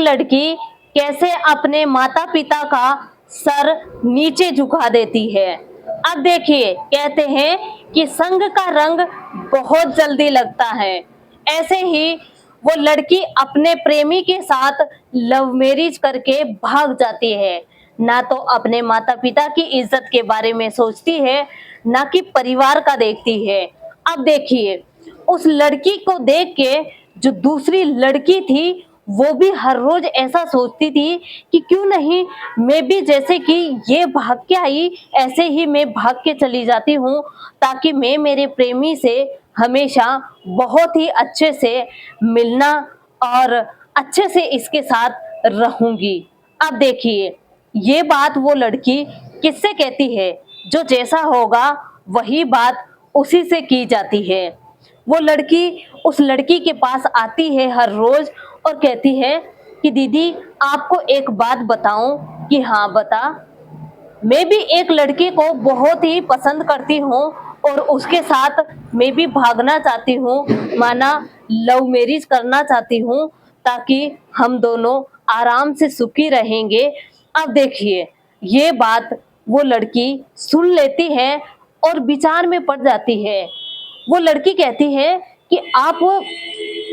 लड़की कैसे अपने माता पिता का सर नीचे झुका देती है। अब देखिए, कहते हैं कि संग का रंग बहुत जल्दी लगता है। ऐसे ही वो लड़की अपने प्रेमी के साथ लव मैरिज करके भाग जाती है। ना तो अपने माता पिता की इज्जत के बारे में सोचती है, ना कि परिवार का देखती है। अब देखिए, उस लड़की को देख के जो दूसरी लड़की थी, वो भी हर रोज ऐसा सोचती थी कि क्यों नहीं मैं भी, जैसे कि ये भाग के आई, ऐसे ही मैं भाग के चली जाती हूँ, ताकि मैं मेरे प्रेमी से हमेशा बहुत ही अच्छे से मिलना और अच्छे से इसके साथ रहूंगी। अब देखिए, ये बात वो लड़की किससे कहती है? जो जैसा होगा वही बात उसी से की जाती है। वो लड़की उस लड़की के पास आती है हर रोज और कहती है कि दीदी, आपको एक बात बताऊं? कि हाँ, बता। मैं भी एक लड़के को बहुत ही पसंद करती हूँ और उसके साथ मैं भी भागना चाहती हूँ, माना लव मैरिज करना चाहती हूँ, ताकि हम दोनों आराम से सुखी रहेंगे। अब देखिए, ये बात वो लड़की सुन लेती है और विचार में पड़ जाती है। वो लड़की कहती है कि आप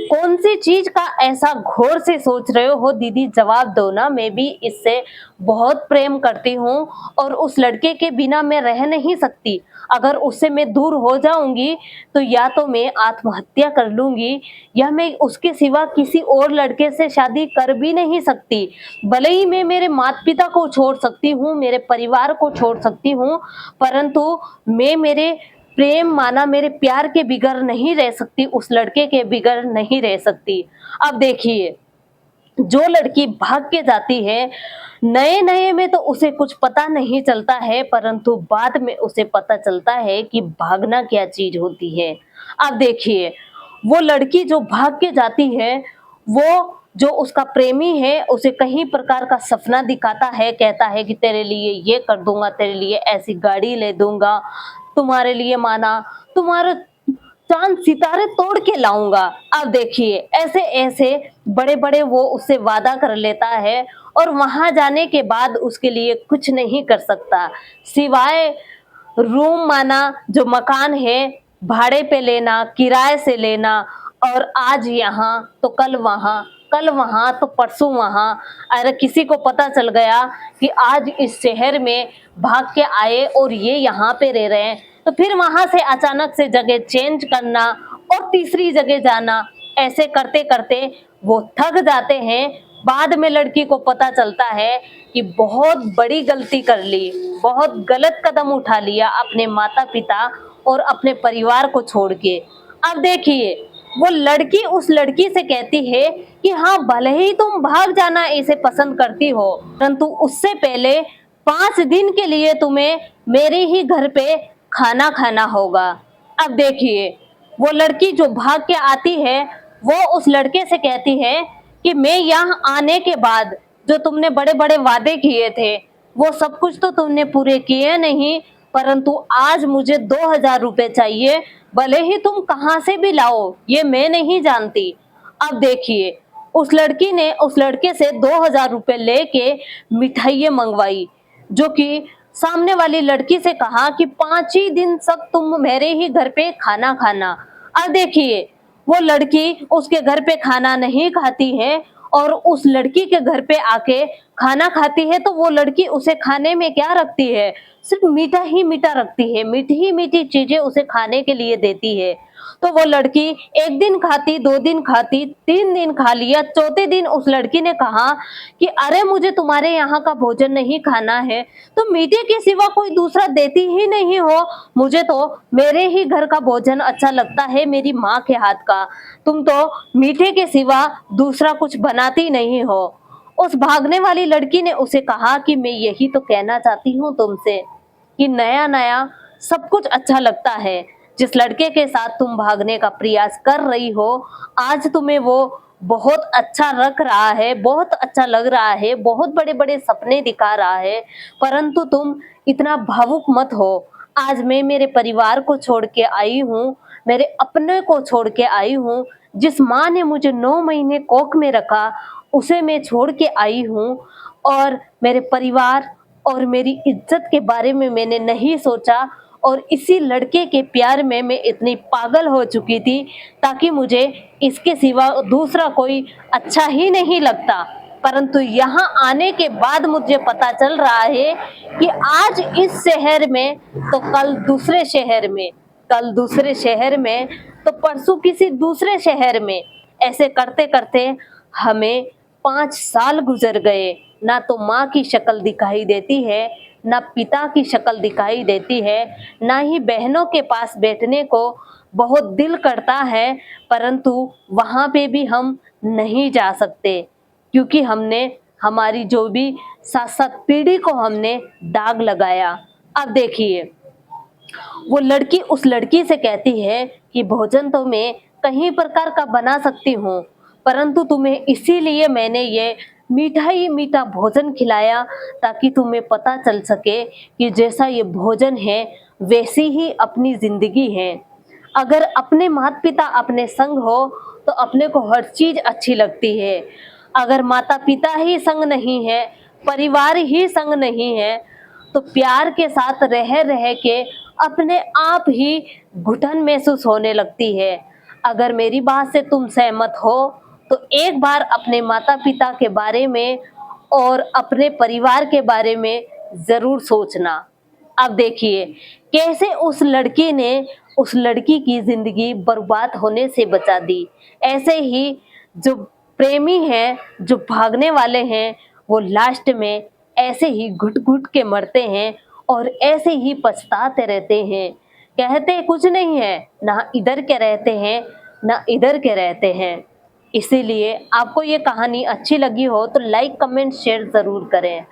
कौन सी चीज का ऐसा घोर से सोच रहे हो दीदी, जवाब दो ना। मैं भी इससे बहुत प्रेम करती हूँ और उस लड़के के बिना मैं रह नहीं सकती। अगर उससे मैं दूर हो जाऊंगी तो या तो मैं आत्महत्या कर लूंगी, या मैं उसके सिवा किसी और लड़के से शादी कर भी नहीं सकती। भले ही मैं मेरे माता पिता को छोड़ सकती हूँ, मेरे परिवार को छोड़ सकती हूँ, परंतु मैं मेरे प्रेम, माना मेरे प्यार के बिगर नहीं रह सकती, उस लड़के के बिगर नहीं रह सकती। अब देखिए, जो लड़की भाग के जाती है, नए नए में तो उसे कुछ पता नहीं चलता है, परंतु बाद में उसे पता चलता है कि भागना क्या चीज होती है। अब देखिए, वो लड़की जो भाग के जाती है, वो जो उसका प्रेमी है उसे कई प्रकार का सपना दिखाता है, कहता है कि तेरे लिए ये कर दूंगा, तेरे लिए ऐसी गाड़ी ले दूंगा, तुम्हारे लिए माना तुम्हारे चांद सितारे तोड़ के लाऊंगा। अब देखिए, ऐसे ऐसे बड़े बड़े वो उससे वादा कर लेता है और वहां जाने के बाद उसके लिए कुछ नहीं कर सकता, सिवाय रूम, माना जो मकान है, भाड़े पे लेना, किराए से लेना, और आज यहाँ तो कल वहाँ, कल वहाँ तो परसों वहाँ। अरे किसी को पता चल गया कि आज इस शहर में भाग के आए और ये यहाँ पे रह रहे हैं, तो फिर वहां से अचानक से जगह चेंज करना और तीसरी जगह जाना, ऐसे करते करते वो थक जाते हैं। बाद में लड़की को पता चलता है कि बहुत बड़ी गलती कर ली, बहुत गलत कदम उठा लिया अपने माता पिता और अपने परिवार को छोड़ के। अब देखिए, वो लड़की उस लड़की से कहती है कि हाँ, भले ही तुम भाग जाना इसे पसंद करती हो, परंतु उससे पहले 5 दिन के लिए तुम्हें मेरे ही घर पे खाना खाना होगा। अब देखिए, वो लड़की जो भाग के आती है, वो उस लड़के से कहती है कि मैं यहाँ आने के बाद जो तुमने बड़े बड़े वादे किए थे, वो सब कुछ तो तुमने पूरे किए नहीं, परंतु आज मुझे 2,000 रुपए चाहिए, भले ही तुम कहाँ से भी लाओ, ये मैं नहीं जानती। अब देखिए, उस लड़की ने उस लड़के से 2,000 रुपए लेके मिठाइयाँ मंगवाई, जो कि सामने वाली लड़की से कहा कि 5 ही दिन तक तुम मेरे ही घर पे खाना खाना। अब देखिए, वो लड़की उसके घर पे खाना नहीं खाती है और उस लड़की के घर पे आके खाना खाती है, तो वो लड़की उसे खाने में क्या रखती है? सिर्फ मीठा ही मीठा रखती है, मीठी ही मीठी चीजें उसे खाने के लिए देती है। तो वो लड़की 1 दिन खाती, 2 दिन खाती, 3 दिन खा लिया, चौथे दिन उस लड़की ने कहा कि अरे मुझे तुम्हारे यहाँ का भोजन नहीं खाना है, तुम मीठे के सिवा कोई दूसरा देती ही नहीं हो, मुझे तो मेरे ही घर का भोजन अच्छा लगता है, मेरी माँ के हाथ का, तुम तो मीठे के सिवा दूसरा कुछ बनाती नहीं हो। उस भागने वाली लड़की ने उसे कहा कि मैं यही तो कहना चाहती हूँ तुमसे कि नया नया सब कुछ अच्छा लगता है। जिस लड़के के साथ तुम भागने का प्रयास कर रही हो, आज तुम्हें वो बहुत अच्छा रख रहा है, बहुत अच्छा लग रहा है, बहुत बड़े बड़े सपने दिखा रहा है, परंतु तुम इतना भावुक मत हो। आज मैं मेरे परिवार को छोड़ के आई हूँ, मेरे अपने को छोड़ के आई हूँ। जिस माँ ने मुझे 9 महीने कोख में रखा, उसे मैं छोड़ के आई हूँ और मेरे परिवार और मेरी इज्जत के बारे में मैंने नहीं सोचा और इसी लड़के के प्यार में मैं इतनी पागल हो चुकी थी ताकि मुझे इसके सिवा दूसरा कोई अच्छा ही नहीं लगता। परंतु यहाँ आने के बाद मुझे पता चल रहा है कि आज इस शहर में तो कल दूसरे शहर में तो परसों किसी दूसरे शहर में, ऐसे करते करते हमें 5 साल गुजर गए। ना तो माँ की शक्ल दिखाई देती है, ना पिता की शक्ल दिखाई देती है, ना ही बहनों के पास बैठने को बहुत दिल करता है, परंतु वहाँ पे भी हम नहीं जा सकते क्योंकि हमने हमारी जो भी सात पीढ़ी को हमने दाग लगाया। अब देखिए, वो लड़की उस लड़की से कहती है कि भोजन तो मैं कहीं प्रकार का बना सकती हूँ, परंतु तुम्हें इसीलिए मैंने ये मीठा ही मीठा भोजन खिलाया ताकि तुम्हें पता चल सके कि जैसा ये भोजन है वैसी ही अपनी जिंदगी है। अगर अपने माता पिता अपने संग हो तो अपने को हर चीज अच्छी लगती है। अगर माता पिता ही संग नहीं है, परिवार ही संग नहीं है, तो प्यार के साथ रह रह के अपने आप ही घुटन महसूस होने लगती है। अगर मेरी बात से तुम सहमत हो तो एक बार अपने माता पिता के बारे में और अपने परिवार के बारे में जरूर सोचना। अब देखिए कैसे उस लड़की ने उस लड़की की जिंदगी बर्बाद होने से बचा दी। ऐसे ही जो प्रेमी हैं, जो भागने वाले हैं, वो लास्ट में ऐसे ही घुट घुट के मरते हैं और ऐसे ही पछताते रहते हैं। कहते कुछ नहीं है, ना इधर के रहते हैं ना इधर के रहते हैं। इसीलिए आपको ये कहानी अच्छी लगी हो तो लाइक कमेंट शेयर जरूर करें।